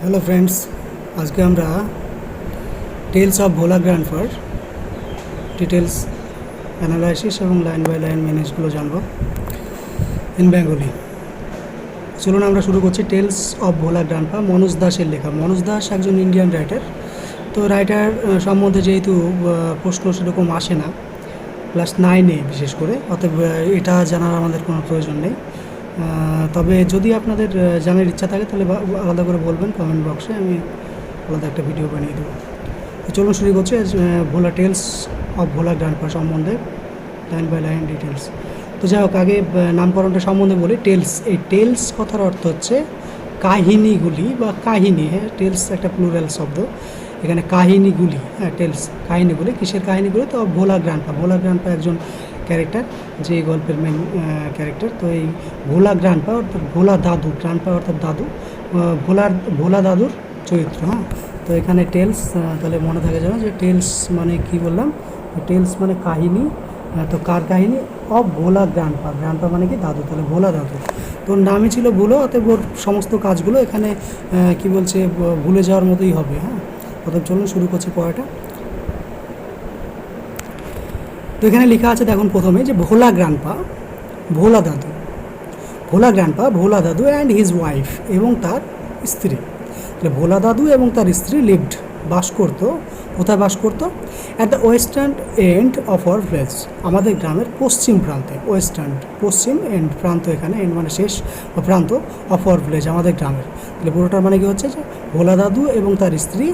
Hello friends, আজকে আমরা tales of Bhola grandfather details analysis এবং লাইন বাই লাইন ম্যানেজগুলো জানব ইন বেঙ্গলি। চলুন আমরা শুরু করছি। Tales of Bhola grandpa Manoj দাসের লেখা। মনোজ দাস একজন ইন্ডিয়ান রাইটার। তো রাইটার সম্বন্ধে যেহেতু প্রশ্ন সেরকম আসে না ক্লাস 9-এ বিশেষ করে, অতএব এটা জানার আমাদের কোনো প্রয়োজন নেই। তবে যদি আপনাদের জানার ইচ্ছা থাকে তাহলে আলাদা করে বলবেন কমেন্ট বক্সে, আমি আলাদা একটা ভিডিও বানিয়ে দেবো। তো চলুন শুরু করছি ভোলা টেলস অফ ভোলা গ্র্যান্ডপা সম্বন্ধে লাইন বাই লাইন ডিটেলস। তো যাই হোক, আগে নামকরণটা সম্বন্ধে বলি। টেলস, এই টেলস কথার অর্থ হচ্ছে কাহিনীগুলি বা কাহিনী। হ্যাঁ, টেলস একটা প্লুরাল শব্দ, এখানে কাহিনীগুলি। হ্যাঁ, টেলস কাহিনীগুলি। কিসের কাহিনীগুলি? তো ভোলা গ্র্যান্ডপা। ভোলা গ্র্যান্ডপা একজন ক্যারেক্টার, যে গল্পের মেন ক্যারেক্টার। তো এই ভোলা গ্র্যান্ডপা অর্থাৎ ভোলা দাদু, গ্র্যান্ডপা অর্থাৎ দাদু, ভোলা দাদুর চরিত্র। হ্যাঁ, তো এখানে টেলস, তাহলে মনে থাকে যেন যে টেলস মানে কি বললাম, টেলস মানে কাহিনী। তো কার কাহিনী? Of Bhola grandpa. গ্র্যান্ডপা মানে কি? দাদু। তাহলে ভোলা দাদু। তোর নামই ছিল ভুলো, অতএব ওর সমস্ত কাজগুলো এখানে কি বলছে ভুলে যাওয়ার মতোই হবে। হ্যাঁ, অতএব চলুন শুরু করছি পড়াটা। তো এখানে লেখা আছে দেখুন প্রথমে যে ভোলা গ্র্যান্ডপা, ভোলা দাদু, ভোলা গ্র্যান্ডপা, ভোলা দাদু অ্যান্ড হিজ ওয়াইফ, এবং তার স্ত্রী। তাহলে ভোলা দাদু এবং তার স্ত্রী লিভড, বাস করতো। কোথায় বাস করতো? At the western end of our village, আমাদের গ্রামের পশ্চিম প্রান্তে। ওয়েস্টার্ন পশ্চিম, এন্ড প্রান্ত, এখানে এন্ড মানে শেষ বা প্রান্ত, অফ আওয়ার ভিলেজ আমাদের গ্রামের। তাহলে পুরোটার মানে কি হচ্ছে যে ভোলা দাদু এবং তার স্ত্রী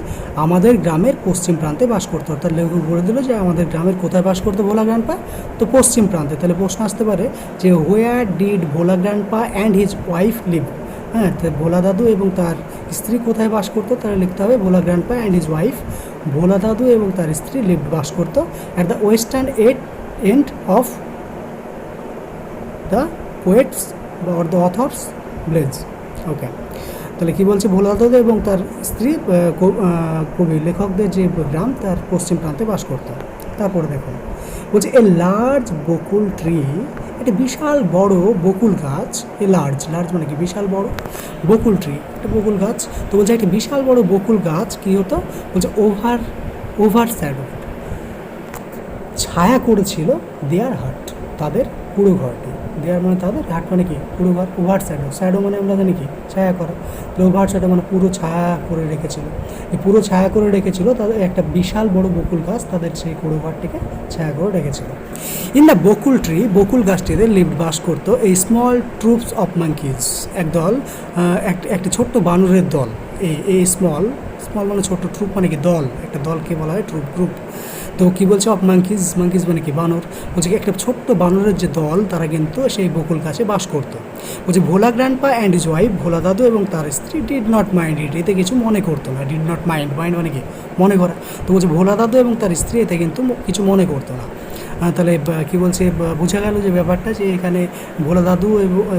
আমাদের গ্রামের পশ্চিম প্রান্তে বাস করতো। অর্থাৎ লেখক বলে দিল যে আমাদের গ্রামের কোথায় বাস করতো ভোলা গ্র্যান্ডপা? তো পশ্চিম প্রান্তে। তাহলে প্রশ্ন আসতে পারে যে where did Bhola grandpa and his wife live. হ্যাঁ, তো ভোলা দাদু এবং তার স্ত্রী কোথায় বাস করতো? তাহলে লিখতে হবে Bhola grandpa and his wife, Bhola দাদু এবং তার স্ত্রী লিভড, বাস করতো at the western end of the poet's or the author's village. Okay, তাহলে কী বলছে? ভোলা দাদু এবং তার স্ত্রী কবি লেখকদের যে গ্রাম তার পশ্চিম প্রান্তে বাস করতো। তারপরে দেখুন বলছে এ লার্জ বকুল ট্রি, একটা বিশাল বড় বকুল গাছ। এ লার্জ, লার্জ মানে কি? বিশাল বড়। বকুল ট্রি একটা বকুল গাছ। তো বলছে একটা বিশাল বড় বকুল গাছ কী হতো? বলছে ওভার স্যাডো, ছায়া করেছিল দেয়ার হাট, তাদের পুরো ঘরটি। দেয়ার মানে তাদের, হাট মানে কি? পুরো ঘর। ওভার স্যাডো, স্যাডো মানে আমরা জানি কি? ছায়া করা। ওভার স্যাডো মানে পুরো ছায়া করে রেখেছিল। এই পুরো ছায়া করে রেখেছিল তাদের একটা বিশাল বড় বকুল গাছ, তাদের সেই পুরো ঘরটিকে ছায়া করে রেখেছিল। ইন দ্য বকুল ট্রি, বকুল গাছটিতে লিভড, বাস করতো এই স্মল ট্রুপস অফ মাঙ্কিজ, একদল একটি ছোট্ট বানরের দল। এই স্মল মানে ছোট্ট, ট্রুপ মানে কি? দল। একটা দলকে বলা হয় ট্রুপ, গ্রুপ। তো কী বলছে? অফ মাঙ্কিজ, মাঙ্কিজ মানে কি? বানর। বলছে কি একটা ছোট্ট বানরের যে দল, তারা কিন্তু সেই বকুল গাছে বাস করতো। বলছে ভোলা grandpa and his wife, Bhola দাদু এবং তার স্ত্রী ডিড নট মাইন্ড ইট, এতে কিছু মনে করতো না। ডিড নট মাইন্ড, মাইন্ড মানে কি? মনে করা। তো বলছে ভোলা দাদু এবং তার স্ত্রী এতে কিন্তু কিছু মনে করতো না। তাহলে কী বলছে? বোঝা গেল যে ব্যাপারটা, যে এখানে ভোলা দাদু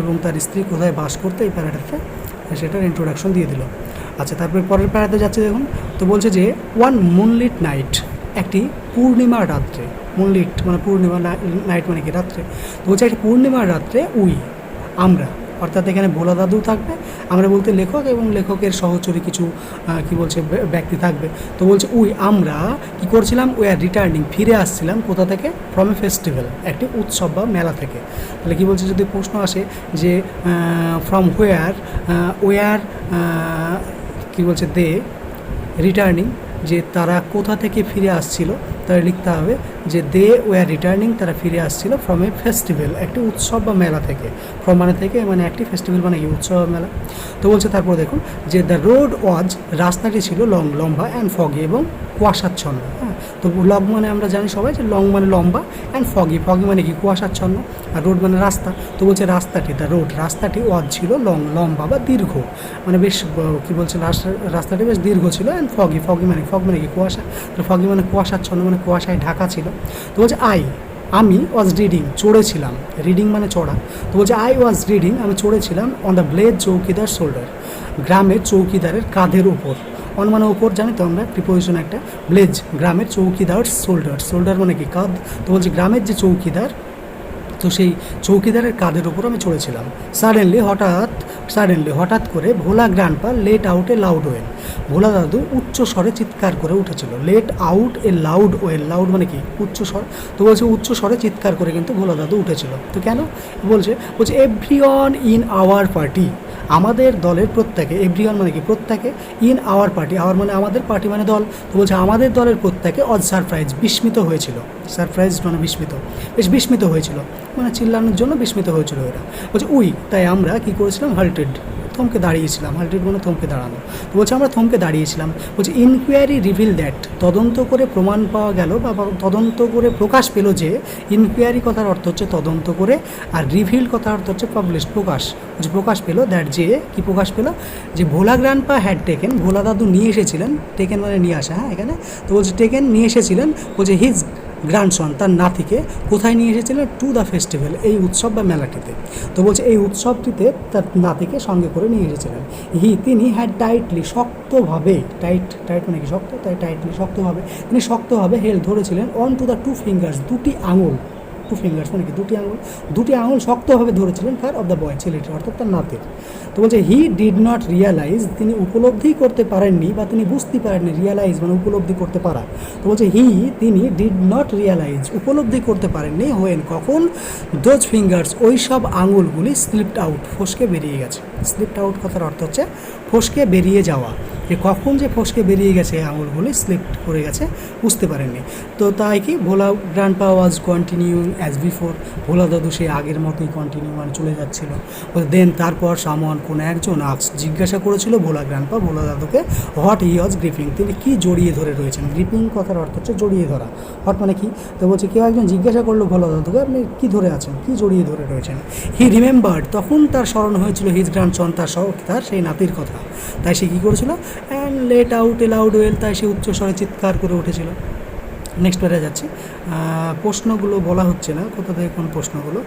এবং তার স্ত্রী কোথায় বাস করতো, এই প্যারাটাতে সেটার ইন্ট্রোডাকশন দিয়ে দিল। আচ্ছা, তারপরে পরের প্যারাতে যাচ্ছে দেখুন। তো বলছে যে ওয়ান মুনলিট নাইট, একটি পূর্ণিমার রাত্রে। মুনলিট মানে পূর্ণিমা, নাইট মানে কি? রাত্রে। তো বলছে একটি পূর্ণিমার রাত্রে আমরা, অর্থাৎ এখানে ভোলা দাদু থাকবে, আমরা বলতে লেখক এবং লেখকের সহচরী কিছু কি বলছে ব্যক্তি থাকবে। তো বলছে আমরা কি করছিলাম? উই আর রিটার্নিং, ফিরে আসছিলাম। কোথা থেকে? ফ্রম এ ফেস্টিভ্যাল, একটি উৎসব বা মেলা থেকে। তাহলে কী বলছে? যদি প্রশ্ন আসে যে ফ্রম ওয়ার কী বলছে? দে রিটার্নিং, যে তারা কোথা থেকে ফিরে আসছিল, তাহলে লিখতে হবে যে দে ওয়ার রিটার্নিং, তারা ফিরে আসছিল ফ্রম এ ফেস্টিভ্যাল, একটি উৎসব বা মেলা থেকে। ফ্রম মানে থেকে, মানে একটি, ফেস্টিভ্যাল মানে কি? উৎসব বা মেলা। তো বলছে তারপর দেখুন যে দ্য রোড ওয়াজ, রাস্তাটি ছিল লম্বা অ্যান্ড ফগি, এবং কুয়াশাচ্ছন্ন। হ্যাঁ, তো লং মানে আমরা জানি সবাই যে লং মানে লম্বা, অ্যান্ড ফগি মানে কি? কুয়াশাচ্ছন্ন। আর রোড মানে রাস্তা। তো বলছে রাস্তাটি, দ্য রোড, রাস্তাটি ওয়াজ ছিল লম্বা বা দীর্ঘ, মানে বেশ কী বলছে? রাস্তাটি বেশ দীর্ঘ ছিল। অ্যান্ড ফগি মানে কি? কুয়াশা। তো ফগি মানে কুয়াশাচ্ছন্ন, মানে কুয়াশায় ঢাকা ছিল। তো বলছে আমি ওয়াজ রিডিং, চড়েছিলাম। রিডিং মানে চড়া। তো বলছে আই ওয়াজ রিডিং, আমি চড়েছিলাম অন দ্য ব্লেজ চৌকিদার শোল্ডার, গ্রামের চৌকিদারের কাঁধের ওপর। অন মানে ওপর, জানি তো আমরা, প্রিপোজিশন একটা। ব্লেজ গ্রামের চৌকিদার, শোল্ডার মানে কি? কাঁধ। তো বলছে গ্রামের যে চৌকিদার, তো সেই চৌকিদারের কাঁধের ওপর আমি চড়েছিলাম। সাডেনলি, হঠাৎ, সাডেনলি হঠাৎ করে Bhola grandpa let out a loud wail, Bhola দাদু উচ্চ স্বরে চিৎকার করে উঠেছিল। Let out a loud wail, loud মানে কি উচ্চ স্বর, তো বলছে উচ্চ স্বরে চিৎকার করে কিন্তু ভোলা দাদু উঠেছিল। তো কেন বলছে এভরিওয়ান ইন আওয়ার পার্টি, আমাদের দলের প্রত্যেকে, এভরিওয়ান মানে কি প্রত্যেকে, ইন আওয়ার পার্টি, আওয়ার মানে আমাদের, পার্টি মানে দল, তো বলছে আমাদের দলের প্রত্যেকে অজ সারপ্রাইজ, বিস্মিত হয়েছিল, সারপ্রাইজ মানে বিস্মিত, বেশ বিস্মিত হয়েছিল, মানে চিল্লানোর জন্য বিস্মিত হয়েছিল এরা। বলছে তাই আমরা কী করেছিলাম, হাল্টেড, থমকে দাঁড়িয়েছিলাম, হাল্টেড মানে থমকে দাঁড়ানো, তো বলছে আমরা থমকে দাঁড়িয়েছিলাম। বলছে ইনকোয়ারি রিভিল দ্যাট, তদন্ত করে প্রমাণ পাওয়া গেল বা তদন্ত করে প্রকাশ পেল যে, ইনকোয়ারি কথার অর্থ হচ্ছে তদন্ত করে, আর রিভিল কথার অর্থ হচ্ছে পাবলিশ, প্রকাশ, যে প্রকাশ পেলো, দ্যাট যে কী প্রকাশ পেলো, যে ভোলা গ্র্যান্ডপা হ্যাড টেকেন, ভোলা দাদু নিয়ে এসেছিলেন, টেকেন মানে নিয়ে আসা, হ্যাঁ এখানে, তো বলছে টেকেন নিয়ে এসেছিলেন, বলছে হিজ গ্র্যান্ডসন তার নাতিকে কোথায় নিয়ে এসেছিলেন, টু দ্য ফেস্টিভ্যাল, এই উৎসব বা মেলাটিতে, তো বলছে এই উৎসবটিতে তার নাতিকে সঙ্গে করে নিয়ে এসেছিলেন। তিনি হ্যাড টাইটলি, শক্তভাবে, টাইট মানে কি শক্ত, তাই টাইটলি শক্তভাবে, তিনি শক্তভাবে হেল্ড ধরেছিলেন on to the two fingers, দুটি আঙুল, টু ফিঙ্গার্স মানে কি দুটি আঙুল শক্তভাবে ধরেছিলেন, কার, অফ দ্য বয়, ছেলেটির অর্থাৎ তার নাতির। তো বলছে হি ডিড নট রিয়ালাইজ, তিনি উপলব্ধি করতে পারেননি বা তিনি বুঝতে পারেননি, রিয়ালাইজ মানে উপলব্ধি করতে পারা, তো বলছে তিনি ডিড নট রিয়ালাইজ, উপলব্ধি করতে পারেননি, হোয়েন কখন, দোজ ফিঙ্গার্স ওই সব আঙুলগুলি স্লিপড আউট, ফসকে বেরিয়ে গেছে, স্লিপড আউট কথার অর্থ হচ্ছে ফসকে বেরিয়ে যাওয়া, যে কখন যে ফসকে বেরিয়ে গেছে আঙুলগুলি স্লিপড করে গেছে বুঝতে পারেননি। তো তাই কি Bhola grandpa was continuing as before, Bhola দাদু সে আগের মতোই কন্টিনিউ মানে চলে যাচ্ছিল। দেন তারপর সামওয়ান কোনো একজন জিজ্ঞাসা করেছিল ভোলা গ্র্যান্ডপা ভোলা দাদুকে, হোয়াট হি ওয়াজ গ্রিপিং, তিনি কি জড়িয়ে ধরে রয়েছেন, গ্রিপিং কথার অর্থ হচ্ছে জড়িয়ে ধরা, হোয়াট মানে কি, তো বলছে কেউ একজন জিজ্ঞাসা করলো ভোলা দাদুকে আপনি কী ধরে আছেন, কী জড়িয়ে ধরে রয়েছেন। হি রিমেম্বার্ড, তখন তার স্মরণ হয়েছিল হিজ গ্র্যান্ডসন, তার সেই নাতির কথা, তাই সে কী করেছিল, and let out a loud well, তাই সে উচ্চস্বরে চিৎকার করে উঠেছিল। নেক্সট পেরে যাচ্ছি, প্রশ্নগুলো বলা হচ্ছে না কোথা থেকে কোন প্রশ্নগুলো,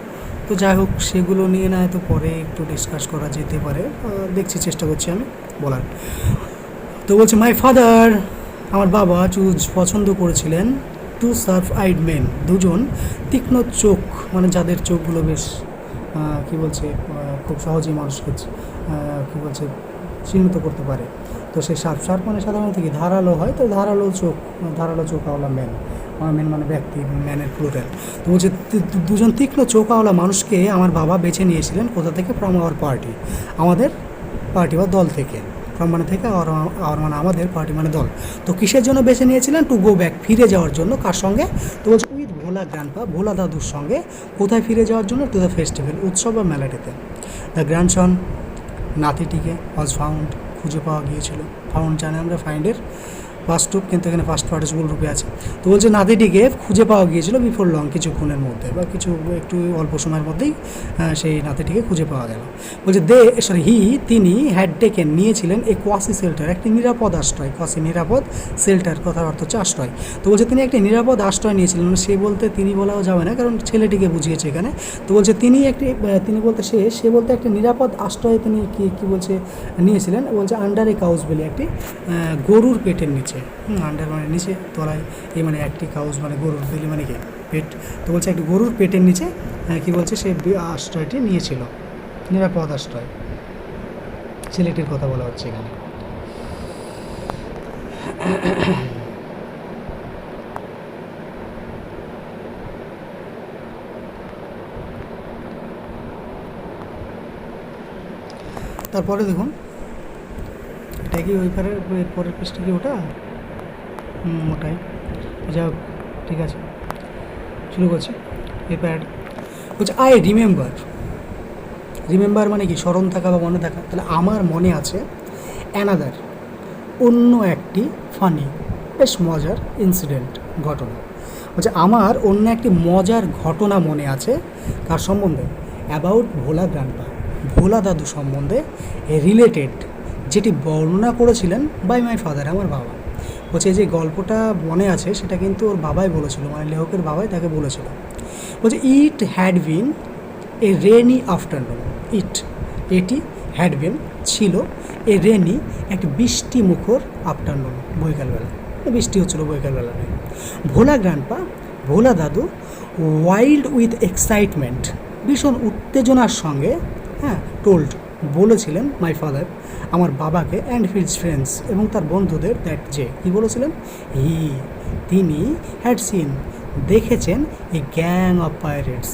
তো যাই হোক সেগুলো নিয়ে না হয়তো পরে একটু ডিসকাস করা যেতে পারে, দেখছি চেষ্টা করছি আমি বলার। তো বলছে মাই ফাদার, আমার বাবা পছন্দ করেছিলেন টু সার্ভ আইড মেন, দুজন তীক্ষ্ণ চোখ, মানে যাদের চোখগুলো বেশ কী বলছে খুব সহজেই মানুষকে কী বলছে চিহ্নিত করতে পারে, তো সেই শার্প মানে সাধারণত কি ধারালো হয়, তো ধারালো চোখওয়ালা মেন মানে ব্যক্তি, ম্যানের প্লুরাল। তো বলছে দুজন তীক্ষ্ণ চোখওয়ালা মানুষকে আমার বাবা বেছে নিয়েছিলেন কোথা থেকে, ফ্রম আওয়ার পার্টি, আমাদের পার্টি বা দল থেকে, ফ্রম মানে থেকে, আর মানে আমাদের, পার্টি মানে দল। তো কিসের জন্য বেছে নিয়েছিলেন, টু গো ব্যাক, ফিরে যাওয়ার জন্য, কার সঙ্গে, তো বলছে উইথ ভোলা গ্র্যান্ডপা, ভোলা দাদুর সঙ্গে, কোথায় ফিরে যাওয়ার জন্য, টু দ্য ফেস্টিভ্যাল, উৎসব বা মেলাটিতে। দ্য গ্র্যান্ডসন, নাতিটিকে, ওয়াজ ফাউন্ড, খুঁজে পাওয়া গিয়েছিল, ফাউন্ড জানে আমরা ফাইন্ডের পাস্ট রূপ, কিন্তু এখানে পাস্ট পার্টিসিপল রূপে আছে। তো বলছে নাতিটিকে খুঁজে পাওয়া গিয়েছিল বিফোর লং, কিছুক্ষণের মধ্যে বা একটু অল্প সময়ের মধ্যেই সেই নাতিটিকে খুঁজে পাওয়া গেল। বলছে তিনি হ্যাড টেকেন, নিয়েছিলেন এ কোয়াসি শেল্টার, একটি নিরাপদ আশ্রয়, কোয়াসি নিরাপদ, শেল্টার কথার অর্থ হচ্ছে আশ্রয়। তো বলছে তিনি একটি নিরাপদ আশ্রয় নিয়েছিলেন, মানে সে বলতে তিনি বলাও যাবে না কারণ ছেলেটিকে বুঝিয়েছে এখানে। তো বলছে তিনি বলতে সে বলতে একটি নিরাপদ আশ্রয় তিনি কি বলছে নিয়েছিলেন, বলছে আন্ডার এ কাউস বেলি, একটি গরুর পেটের নিচে, আন্ডার মানে নিচে, তলায়, এই মানে একটি কাউস মানে গরুর, বেলি মানে কি পেট, তো বলছে একটি গরুর পেটের নিচে কি বলছে সে আশ্রয়টি নিয়েছিল, নিরাপদ আশ্রয়, ছেলেটির কথা বলা হচ্ছে এখানে। তারপরে দেখুন এটা কি ওই পরের পেজটা কি ওটা, ওটাই, যাই হোক ঠিক আছে শুরু করছি। এই প্যাড বলছে আই রিমেম্বার মানে কি স্মরণ থাকা বা মনে থাকা, তাহলে আমার মনে আছে, অ্যানাদার অন্য একটি ফানি, বেশ মজার ইনসিডেন্ট, ঘটনা, বলছে আমার অন্য একটি মজার ঘটনা মনে আছে, কার সম্বন্ধে, অ্যাবাউট ভোলা গ্র্যান্ডপা, ভোলা দাদু সম্বন্ধে, রিলেটেড, যেটি বর্ণনা করেছিলেন বাই মাই ফাদার, আমার বাবা। বলছে যে গল্পটা মনে আছে সেটা কিন্তু ওর বাবাই বলেছিল, মানে লেখকের বাবাই তাকে বলেছিল। বলছে it had been a rainy afternoon, এটি হ্যাড বিন ছিল, এ রেনি একটি বৃষ্টি মুখর আফটারনুন, বৈকালবেলা, বৃষ্টি হচ্ছিল বৈকালবেলায়। ভোলা গ্র্যান্ডপা, ভোলা দাদু, ওয়াইল্ড উইথ এক্সাইটমেন্ট, ভীষণ উত্তেজনার সঙ্গে, টোল্ড বলেছিলেন মাই ফাদার আমার বাবাকে অ্যান্ড হিজ ফ্রেন্ডস এবং তার বন্ধুদের দ্যাট যে কী বলেছিলেন তিনি হ্যাড সিন দেখেছেন এ গ্যাং অফ পাইরেটস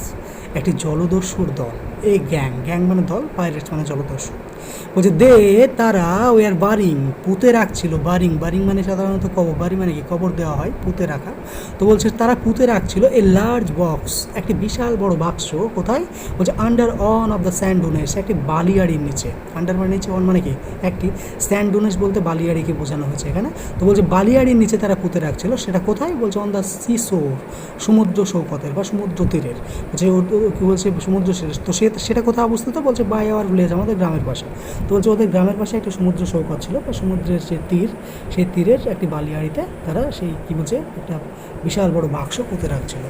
একটি জলদস্যুর দল। এই গ্যাং মানে দল, পাইরেটস মানে জলদস্যু। বলছে তারা ওই আর পুঁতে রাখছিল। বারিং মানে সাধারণত কবর, বাড়ি মানে কি কবর দেওয়া হয়, পুঁতে রাখা। তো বলছে তারা পুঁতে রাখছিল এ লার্জ বক্স, একটি বিশাল বড় বাক্স। কোথায়? বলছে under one of the sand dunes, একটি বালিয়াড়ির নিচে। আন্ডার মানে নিচে, অন মানে কি একটি, স্যান্ড ডুনেস বলতে বালিয়াড়িকে বোঝানো হয়েছে এখানে। তো বলছে বালিয়াড়ির নিচে তারা পুঁতে রাখছিল। সেটা কোথায়? বলছে অন দ্য সি শোর, সমুদ্র সৈকতের বা সমুদ্র তীরের। বলছে কী বলছে সমুদ্র তো সেটা কোথায় অবস্থিত? বলছে বাই আওয়ার ভিলেজ, আমাদের গ্রামের পাশে। তো বলছে ওদের গ্রামের পাশে একটা সমুদ্র সৈকত ছিল বা সমুদ্রের যে তীর, সেই তীরের একটি বালিয়াড়িতে তারা সেই কী বলছে একটা বিশাল বড় বাক্স পুঁতে রাখছিল।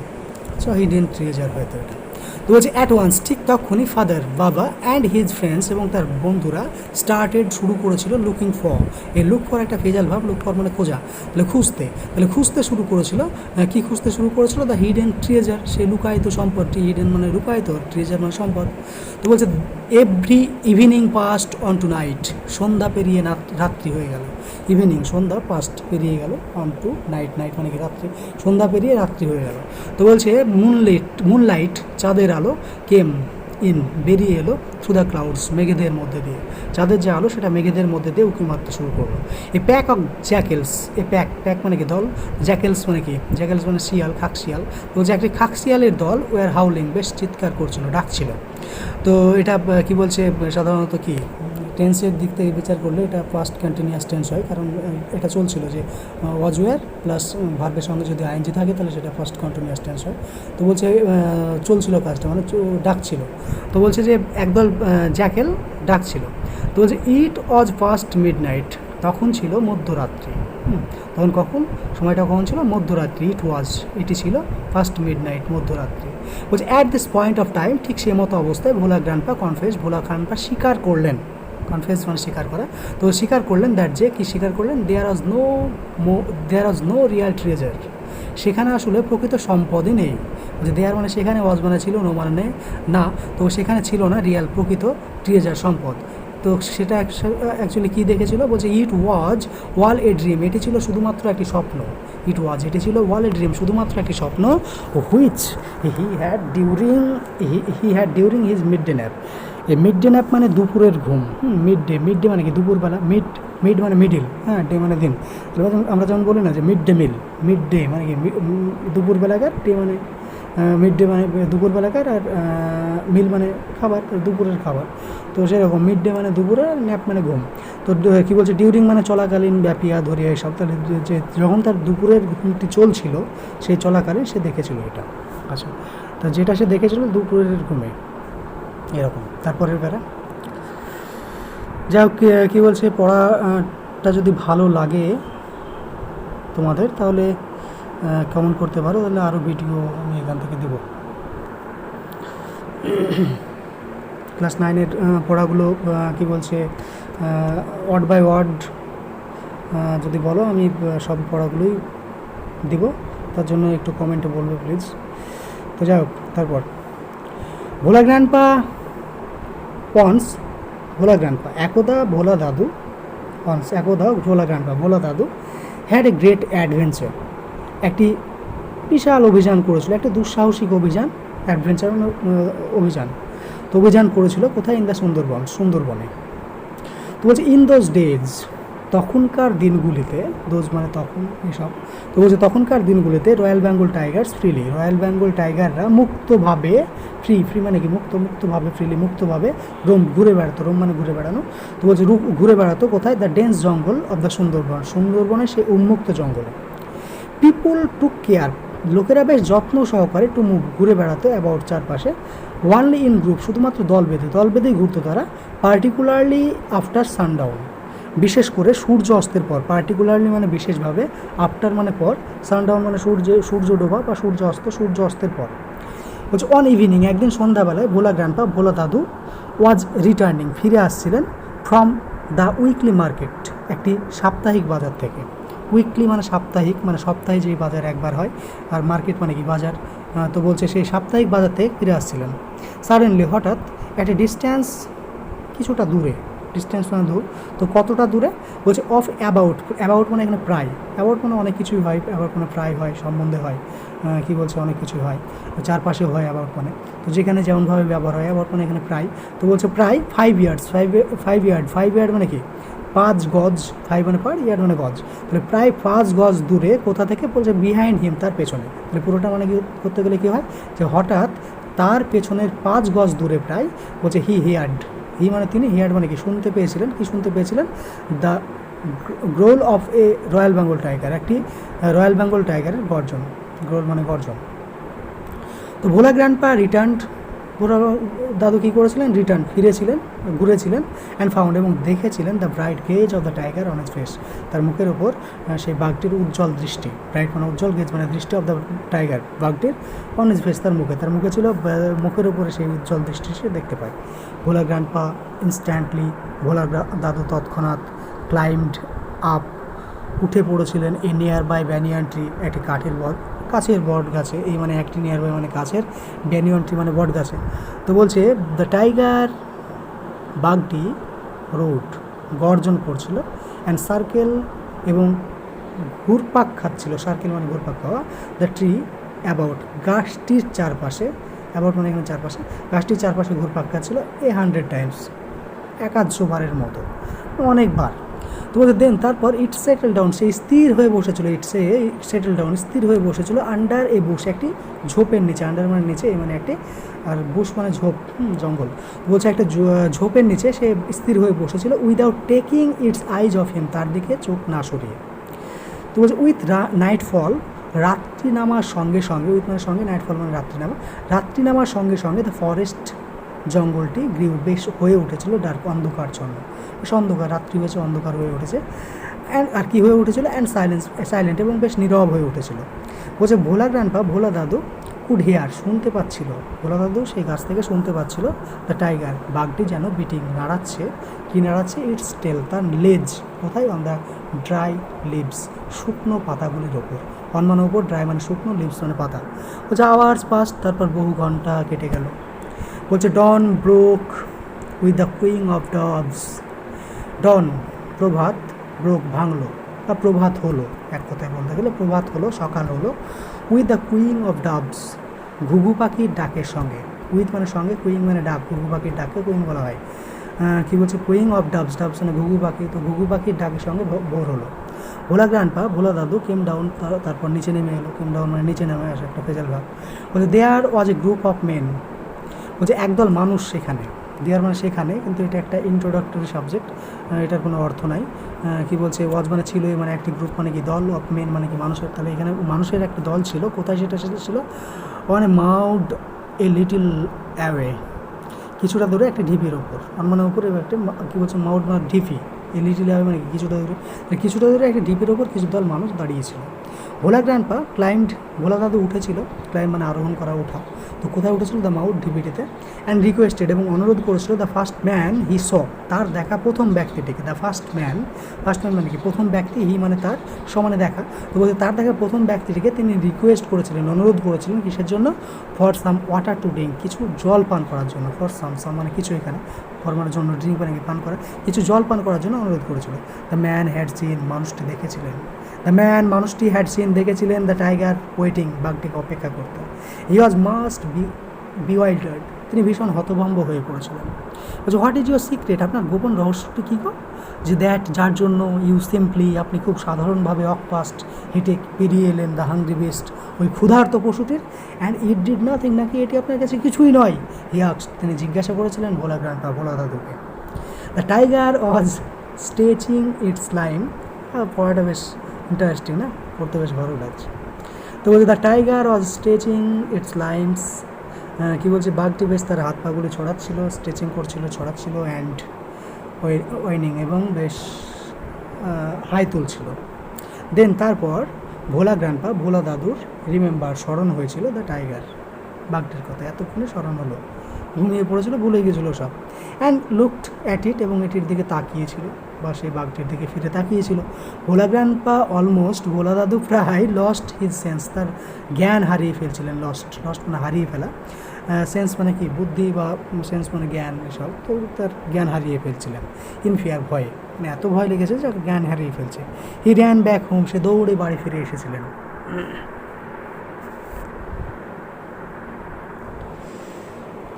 সো হিডেন ট্রেজার হয়তো এটা। তো বলছে অ্যাট ওয়ান্স, ঠিক তখনই ফাদার বাবা অ্যান্ড হিজ ফ্রেন্ডস এবং তার বন্ধুরা শুরু করেছিল লুকিং ফর। এই লুক ফর একটা ফেজাল ভাব, লুক ফর মানে খোঁজা, তাহলে খুঁজতে শুরু করেছিল। কী খুঁজতে শুরু করেছিল? দ্য হিডেন ট্রেজার, সেই লুকায়িত সম্পদটি। হিডেন মানে লুকায়িত, ট্রেজার মানে সম্পদ। তো বলছে every evening passed on to night, সন্ধ্যা পেরিয়ে রাত্রি হয়ে গেল। ইভিনিং সন্ধ্যা, পাস্ট পেরিয়ে গেল, অন টু নাইট মানে কি রাত্রি, সন্ধ্যা পেরিয়ে রাত্রি হয়ে গেল। তো বলছে মুনলাইট চাঁদের আলো কেম ইন, বেরিয়ে এলো থ্রু দ্য ক্লাউডস, মেঘেদের মধ্যে দিয়ে। চাঁদের যে আলো সেটা মেঘেদের মধ্যে দিয়ে উঁকি মারতে শুরু করলো। A pack of jackals, a pack মানে কি দল, জ্যাকেলস মানে কি, জ্যাকেলস মানে শিয়াল, খাকশিয়াল। বলছে একটি খাকশিয়ালের দল ওয়ার হাউলিং, বেশ চিৎকার করছিল, ডাকছিল। তো এটা কি বলছে সাধারণত কি টেন্সের দিক থেকে বিচার করলে এটা ফার্স্ট কন্টিনিউয়াস টেন্স হয়, কারণ এটা চলছিল যে ওয়াজ ওয়ার প্লাস ভার্বের সঙ্গে যদি আইএনজি থাকে তাহলে সেটা ফার্স্ট কন্টিনিউয়াস টেন্স হয়। তো বলছে চলছিল কাজটা, মানে ডাকছিল। তো বলছে যে একদল জ্যাকেল ডাকছিল। তো বলছে ইট ওয়াজ ফার্স্ট মিডনাইট, তখন ছিল মধ্যরাত্রি। তখন কখন, সময়টা কখন ছিল? মধ্যরাত্রি। এটি ছিল ফার্স্ট মিডনাইট, মধ্যরাত্রি। বলছে at this point of time, ঠিক সে মতো অবস্থায় ভোলা গ্র্যান্ডপা ভোলা গ্র্যান্ডপা স্বীকার করলেন, কনফেস মানে স্বীকার করা। তো স্বীকার করলেন দ্যাট যে, কি স্বীকার করলেন? দেয়ার ওয়াজ নো রিয়াল ট্রেজার, সেখানে আসলে প্রকৃত সম্পদই নেই। যে দেয়ার মানে সেখানে, ওয়াজ মানে ছিল, নো মানে না। তো সেখানে ছিল না রিয়াল, প্রকৃত ট্রেজার, সম্পদ। তো সেটা অ্যাকচুয়ালি কী দেখেছিল? বলছে ইট ওয়াজ ওয়াল এ ড্রিম, এটি ছিল শুধুমাত্র একটি স্বপ্ন। এটি ছিল ওয়াল এ ড্রিম, শুধুমাত্র একটি স্বপ্ন। Which he had during his mid day nap. এই মিড ডে ন্যাপ মানে দুপুরের ঘুম। মিড ডে মানে কি দুপুরবেলা, মিড মানে মিডিল, হ্যাঁ, ডে মানে দিন। আমরা যেমন বলি না যে মিড ডে মানে কি দুপুরবেলাকার, ডে মানে মিড ডে মানে দুপুরবেলাকার, আর মিল মানে খাবার, দুপুরের খাবার। তো সেরকম মিড ডে মানে দুপুরে, আর ন্যাপ মানে ঘুম। তো কী বলছে ডিউরিং মানে চলাকালীন, ব্যাপিয়া, ধরিয়া, এইসব। তাহলে যে যখন তার দুপুরের ঘুমটি চলছিল সেই চলাকালীন সে দেখেছিল এটা। আচ্ছা, তো যেটা সে দেখেছিল দুপুরের ঘুমে, এরকম। তারপরের বেলা যাই হোক, কী বলছে পড়াটা যদি ভালো লাগে তোমাদের তাহলে কমেন্ট করতে পারো, তাহলে আরও ভিডিও আমি এখান থেকে দেবো। ক্লাস 9-এর পড়াগুলো কী বলছে ওয়ার্ড বাই ওয়ার্ড যদি বলো, আমি সব পড়াগুলোই দেব, তার জন্য একটু কমেন্টে বলবে প্লিজ। তো যাই হোক, তারপর ভোলা গ্র্যান্ডপা একদা ভোলা দাদু হ্যাড এ গ্রেট অ্যাডভেঞ্চার, একটি বিশাল অভিযান করেছিল, একটা দুঃসাহসিক অভিযান করেছিল। কোথায়? ইন দ্য সুন্দরবনে। তো বলছে ইন দোজ ডেজ, তখনকার দিনগুলিতে, দোজ মানে তখন, এসব। তো বলছে তখনকার দিনগুলিতে রয়্যাল বেঙ্গল টাইগাররা মুক্তভাবে, ফ্রি মানে কি মুক্তভাবে রোম ঘুরে বেড়াতো। রোম মানে ঘুরে বেড়ানো। তো বলছে ঘুরে বেড়াতো কোথায়? The dense jungle of the সুন্দরবনে, সেই উন্মুক্ত জঙ্গলে। পিপুল টুক কেয়ার, লোকেরা বেশ যত্ন সহকারে টু মুভ, ঘুরে বেড়াতো অ্যাবাউট, চারপাশে। ওয়ানলি ইন গ্রুপ, শুধুমাত্র দল বেঁধেই ঘুরতো তারা। পার্টিকুলারলি আফটার সানডাউন, বিশেষ করে সূর্য অস্তের পর। পার্টিকুলারলি মানে বিশেষভাবে, আফটার মানে পর, সানডাউন মানে সূর্য ডোবা বা সূর্য অস্তের পর। বলছে অন ইভিনিং, একদিন সন্ধ্যাবেলায় ভোলা দাদু ওয়াজ রিটার্নিং, ফিরে আসছিলেন ফ্রম দ্য উইকলি মার্কেট, একটি সাপ্তাহিক বাজার থেকে। উইকলি মানে সাপ্তাহিক, মানে সপ্তাহে যেই বাজার একবার হয়, আর মার্কেট মানে কি বাজার। তো বলছে সেই সাপ্তাহিক বাজার থেকে ফিরে আসছিলেন। সাডেনলি, হঠাৎ, অ্যাট এ ডিস্ট্যান্স কিছুটা দূরে, ডিস্টেন্স মানে দূর, তো কতটা দূরে বলছে অফ অ্যাবাউট মানে এখানে প্রায়, অ্যাবাউট মানে অনেক কিছুই হয়, অ্যাবাউট মানে প্রায় হয়, সম্বন্ধে হয়, কী বলছে অনেক কিছুই হয়, চারপাশেও হয় অ্যাবাউট মানে, তো যেখানে যেমনভাবে ব্যবহার হয় অ্যাবাউট মানে এখানে প্রায়, তো বলছে প্রায় 5 ইয়ার্স, 5 ইয়ার্ড মানে কি 5 গজ, 5 মানে পার, ইয়ার্ড মানে গজ, তাহলে প্রায় 5 গজ দূরে কোথা থেকে বলছে বিহাইন্ড হিম, তার পেছনে, তাহলে পুরোটা মানে কি করতে গেলে কী হয় যে হঠাৎ তার পেছনের 5 গজ দূরে প্রায় বলছে হি মানে তিনি, হিয়ার্ড মানে কি শুনতে পেয়েছিলেন, কি শুনতে পেয়েছিলেন, the গ্রোল of A royal Bengal tiger, একটি রয়্যাল বেঙ্গল টাইগারের গর্জন, গ্রোল মানে গর্জন। তো ভোলা গ্র্যান্ডপা রিটার্নড, ভোলা দাদু কী করেছিলেন, ফিরেছিলেন, ঘুরেছিলেন, অ্যান্ড ফাউন্ড এবং দেখেছিলেন the bright gauge of the tiger on his face, তার মুখের ওপর সেই বাঘটির উজ্জ্বল দৃষ্টি, ব্রাইট মানে উজ্জ্বল, গেজ মানে দৃষ্টি অফ দ্য টাইগার, বাঘটির অন হিজ ফেস, তার মুখে ছিল, মুখের ওপরে সেই উজ্জ্বল দৃষ্টি সে দেখতে পায়। ভোলা গ্র্যান্ডপা ইনস্ট্যান্টলি, ভোলা দাদু তৎক্ষণাৎ ক্লাইম্বড আপ, উঠে পড়েছিলেন এ নিয়ার বাই ব্যানিয়ান ট্রি, একটি কাছের বট গাছে, এই মানে একটি নিয়ার বাই মানে কাছের, ব্যানিয়ান ট্রি মানে বট গাছে। তো বলছে দ্য টাইগার, বাঘটি রোড গর্জন করছিল, অ্যান্ড সার্কেল এবং ঘুরপাক খাচ্ছিল, সার্কেল মানে ঘুরপাক খাওয়া, দ্য ট্রি অ্যাবাউট, গাছটির চারপাশে, অ্যাবাউট মানে এখানে চারপাশে, গাছটির চারপাশে ঘুরপাক খাচ্ছিল 100 টাইমস, 100 বারের মতো, অনেকবার। তো বলতে দেন তারপর ইট সেটেল ডাউন, সেই স্থির হয়ে বসেছিল, স্থির হয়ে বসেছিল আন্ডার এ বুশ, একটি ঝোপের নিচে, আন্ডার মানে নিচে, এই মানে একটি, আর বুশ মানে ঝোপ, জঙ্গল, বলছে একটা ঝোপের নিচে সে স্থির হয়ে বসেছিল, without taking it's eyes of him, তার দিকে চোখ না সরিয়ে। তো বলছে উইথ নাইটফল, রাত্রি নামার সঙ্গে সঙ্গে, উইথ মানে সঙ্গে, নাইটফল মানে রাত্রি নামার সঙ্গে সঙ্গে দ্য ফরেস্ট, জঙ্গলটি গ্রিউ বেশ হয়ে উঠেছিল ডার্ক, অন্ধকার জন্য, বেশ অন্ধকার, রাত্রি হয়েছে, অন্ধকার হয়ে উঠেছে, অ্যান্ড আর কী হয়ে উঠেছিল, অ্যান্ড সাইলেন্ট এবং বেশ নীরব হয়ে উঠেছিল। বলছে ভোলা গ্র্যান্ডপা, ভোলা দাদু কুড হিয়ার, শুনতে পাচ্ছিল, ভোলা দাদু সেই গাছ থেকে শুনতে পাচ্ছিল দ্য টাইগার, বাঘটি যেন বিটিং, নাড়াচ্ছে, কি নাড়াচ্ছে, ইটস টেল, তার লেজ, কোথায়, অন দ্য ড্রাই লিভস, শুকনো পাতাগুলির ওপর, অন মানে ওপর, ড্রাই মানে শুকনো, লিভস মানে পাতা। বলছে আওয়ার্স পাস, তারপর বহু ঘন্টা কেটে গেল। বলছে dawn broke with the cooing of doves, dawn প্রভাত, ব্রোক ভাঙলো, বা প্রভাত হলো, এক কথায় বলতে গেলে প্রভাত হলো, সকাল হলো, উইথ দ্য কুইং অফ ডভস, ঘুঘু পাখির ডাকের সঙ্গে, উইথ মানে সঙ্গে, কুইং মানে ডাক, ঘুঘু পাখির ডাককে কুইং বলা হয়, কী বলছে কুইং অফ ডভস, মানে ঘুঘু পাখি, তো ঘুঘু পাখির ডাকের সঙ্গে ভোর হলো। ভোলা গ্র্যান্ডপা, ভোলা দাদু কেম ডাউন, তারপর নিচে নেমে এলো, কেম ডাউন মানে নিচে নেমে আসে, একটা ফেজাল ভাব। বলছে দেয়ার ওয়াজ এ গ্রুপ অফ মেন, বলছে একদল মানুষ সেখানে, দেয়ার মানে সেখানে, কিন্তু এটা একটা ইন্ট্রোডাক্টরি সাবজেক্ট, এটার কোনো অর্থ নাই। কি বলছে ওয়াজ মানে ছিল, মানে একটি গ্রুপ মানে কি দল, অফ মেন মানে কি মানুষের, তাহলে এখানে মানুষের একটি দল ছিল, কোথায় সেটা ছিল, মানে মাউড এ লিটিল অ্যাওয়ে, কিছুটা দূরে একটি ঢিপির ওপর, মানে উপরে একটা কী বলছে মাউড মানে ঢিপি, এই লিটিল অ্যাওয়ে মানে কিছুটা দূরে একটি ঢিপির ওপর কিছু দল মানুষ দাঁড়িয়েছিল। ভোলা গ্র্যান্ডপা ক্লাইম্বড, ভোলা দাদু উঠেছিল, ক্লাইম্ব মানে আরোহণ করা, ওঠা, তো কোথায় উঠেছিল, দ্য মাউথ, ঢিপিটিতে, অ্যান্ড রিকোয়েস্টেড এবং অনুরোধ করেছিল দ্য ফার্স্ট ম্যান হি স, তার দেখা প্রথম ব্যক্তিটিকে, দ্য ফার্স্ট ম্যান মানে কি প্রথম ব্যক্তি, হি মানে তার, সমানে দেখা, তো বলতে তার দেখা প্রথম ব্যক্তিটিকে তিনি রিকোয়েস্ট করেছিলেন, অনুরোধ করেছিলেন, কিসের জন্য, for some water to drink, কিছু জল পান করার জন্য, ফর সাম মানে কিছু, এখানে ফর মানে জন্য, ড্রিঙ্ক মানে পান করা, কিছু জল পান করার জন্য অনুরোধ করেছিল। দ্য ম্যান হ্যাড সিন, মানুষটি দেখেছিলেন, মানুষটি হ্যাড সিন দেখেছিলেন, দ্য টাইগার ওয়েটিং, বাঘটিকে অপেক্ষা করতে, হি ওয়াজ মাস্ট বিওয়াইল্ডার্ড, তিনি ভীষণ হতভম্ব হয়ে পড়েছিলেন। বলছে হোয়াট ইজ ইউর সিক্রেট, আপনার গোপন রহস্যটি কী গো, যে দ্যাট, যার জন্য ইউ সিম্পলি, আপনি খুব সাধারণভাবে অকপাস্ট হেঁটে পেরিয়ে এলেন দ্য হাংরি বিস্ট, ওই ক্ষুধার্ত পশুটির, অ্যান্ড ইট ডিড নাথিং, নাকি এটি আপনার কাছে কিছুই নয়, হি আস্কড, তিনি জিজ্ঞাসা করেছিলেন ভোলা গ্র্যান্ডপা, ভোলা দাদুকে। The tiger was stretching it's line, পড়াটা বেশ ইন্টারেস্টিং না, পড়তে বেশ ভালো লাগছে। তো বলছে the tiger was stretching its limbs, কী বলছে বাঘটি বেশ তার হাত পাগুলি ছড়াচ্ছিল, স্ট্রেচিং করছিল, ছড়াচ্ছিল, অ্যান্ড ওয়াইনিং এবং বেশ হাই তুলছিল। দেন তারপর ভোলা গ্র্যান্ডপা, ভোলা দাদুর রিমেম্বার, স্মরণ হয়েছিল দ্য টাইগার, বাঘটির কথা এতক্ষণে স্মরণ হলো, ঘুমিয়ে পড়েছিল, ভুলে গেছিলো সব, অ্যান্ড লুকড অ্যাট ইট, এবং এটির দিকে তাকিয়েছিল, বা সেই বাঘটির দিকে ফিরে তাকিয়েছিল। ভোলা গ্র্যান্ডপা অলমোস্ট, ভোলা দাদু প্রায় লস্ট হিজ সেন্স, তার জ্ঞান হারিয়ে ফেলছিলেন, লস্ট মানে হারিয়ে ফেলা, সেন্স মানে কি, বুদ্ধি বা সেন্স মানে জ্ঞান, এসব। তো তার জ্ঞান হারিয়ে ফেলছিলেন ইন ফিয়ার, ভয়ে, মানে এত ভয় লেগেছে যে জ্ঞান হারিয়ে ফেলছে। হি র্যান ব্যাক হোম, সে দৌড়ে বাড়ি ফিরে এসেছিলেন।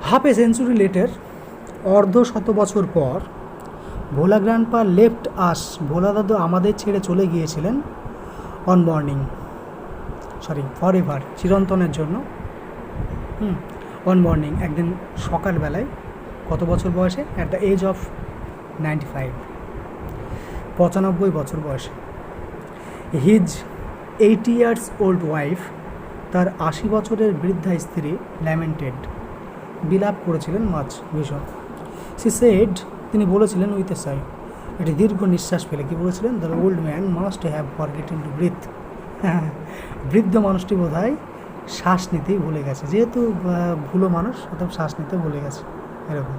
হাফ এ সেঞ্চুরি লেটার, অর্ধ শত বছর পর, ভোলা গ্র্যান্ডপা লেফট আস, ভোলা দাদু আমাদের ছেড়ে চলে গিয়েছিলেন, অন মর্নিং, ফর এভার, চিরন্তনের জন্য। অন মর্নিং, একদিন সকালবেলায়, কত বছর বয়সে? অ্যাট দ্য এজ অফ 95, 95 বছর বয়সে। হিজ 80 ইয়ার্স ওল্ড ওয়াইফ, তার 80 বছরের বৃদ্ধা স্ত্রী, ল্যামেন্টেড, বিলাপ করেছিলেন মাছ, ভীষণ। সি সেড, তিনি বলেছিলেন উইথ এ সাই, একটি দীর্ঘ নিঃশ্বাস ফেলে কি বলেছিলেন? The old man must have forgotten to breathe, বৃদ্ধ মানুষটি বোধ হয় শ্বাস নিতেই ভুলে গেছে, যেহেতু ভুলো মানুষ, অর্থাৎ শ্বাস নিতে ভুলে গেছে, এরকম।